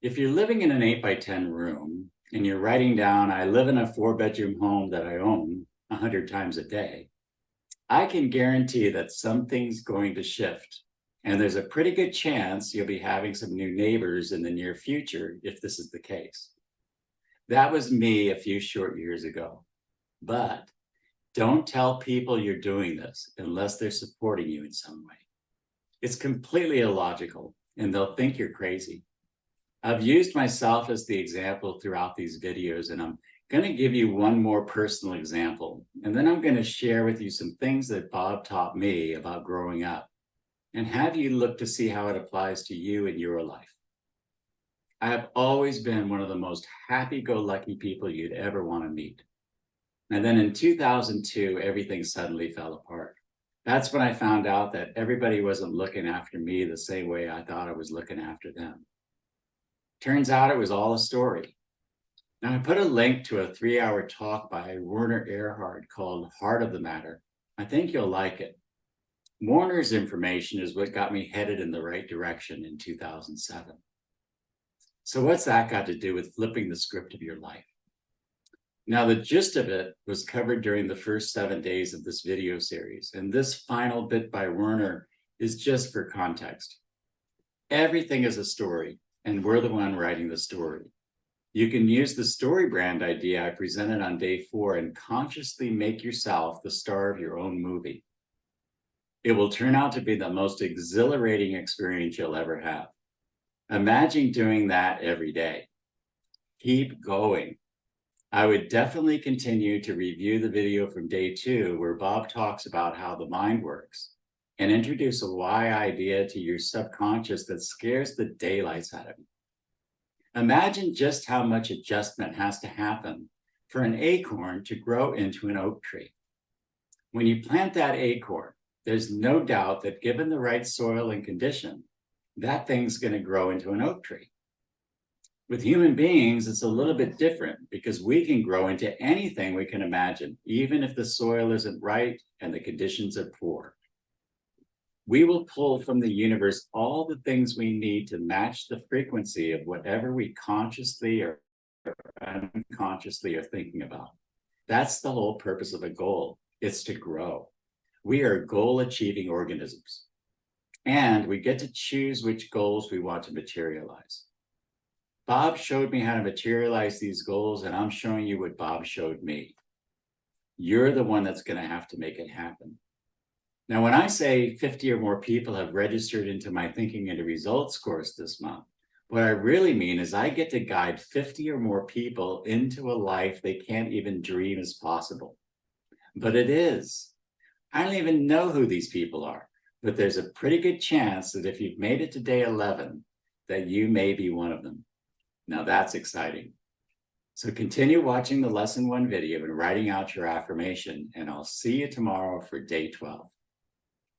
If you're living in an 8 by 10 room and you're writing down, I live in a 4-bedroom home that I own 100 times a day, I can guarantee that something's going to shift. And there's a pretty good chance you'll be having some new neighbors in the near future if this is the case. That was me a few short years ago. But don't tell people you're doing this unless they're supporting you in some way. It's completely illogical and they'll think you're crazy. I've used myself as the example throughout these videos, and I'm going to give you one more personal example. And then I'm going to share with you some things that Bob taught me about growing up and have you look to see how it applies to you in your life. I have always been one of the most happy-go-lucky people you'd ever want to meet. And then in 2002, everything suddenly fell apart. That's when I found out that everybody wasn't looking after me the same way I thought I was looking after them. Turns out it was all a story. Now, I put a link to a 3-hour talk by Werner Erhard called Heart of the Matter. I think you'll like it. Werner's information is what got me headed in the right direction in 2007. So what's that got to do with flipping the script of your life? Now, the gist of it was covered during the first 7 days of this video series, and this final bit by Werner is just for context. Everything is a story, and we're the one writing the story. You can use the story brand idea I presented on day 4 and consciously make yourself the star of your own movie. It will turn out to be the most exhilarating experience you'll ever have. Imagine doing that every day. Keep going. I would definitely continue to review the video from day 2 where Bob talks about how the mind works and introduce a why idea to your subconscious that scares the daylights out of you. Imagine just how much adjustment has to happen for an acorn to grow into an oak tree. When you plant that acorn, there's no doubt that given the right soil and condition, that thing's going to grow into an oak tree. With human beings, it's a little bit different because we can grow into anything we can imagine, even if the soil isn't right and the conditions are poor. We will pull from the universe all the things we need to match the frequency of whatever we consciously or unconsciously are thinking about. That's the whole purpose of a goal. It's to grow. We are goal-achieving organisms, and we get to choose which goals we want to materialize. Bob showed me how to materialize these goals, and I'm showing you what Bob showed me. You're the one that's going to have to make it happen. Now, when I say 50 or more people have registered into my Thinking into Results course this month, what I really mean is I get to guide 50 or more people into a life they can't even dream is possible. But it is. I don't even know who these people are, but there's a pretty good chance that if you've made it to day 11, that you may be one of them. Now that's exciting. So continue watching the lesson 1 video and writing out your affirmation, and I'll see you tomorrow for day 12.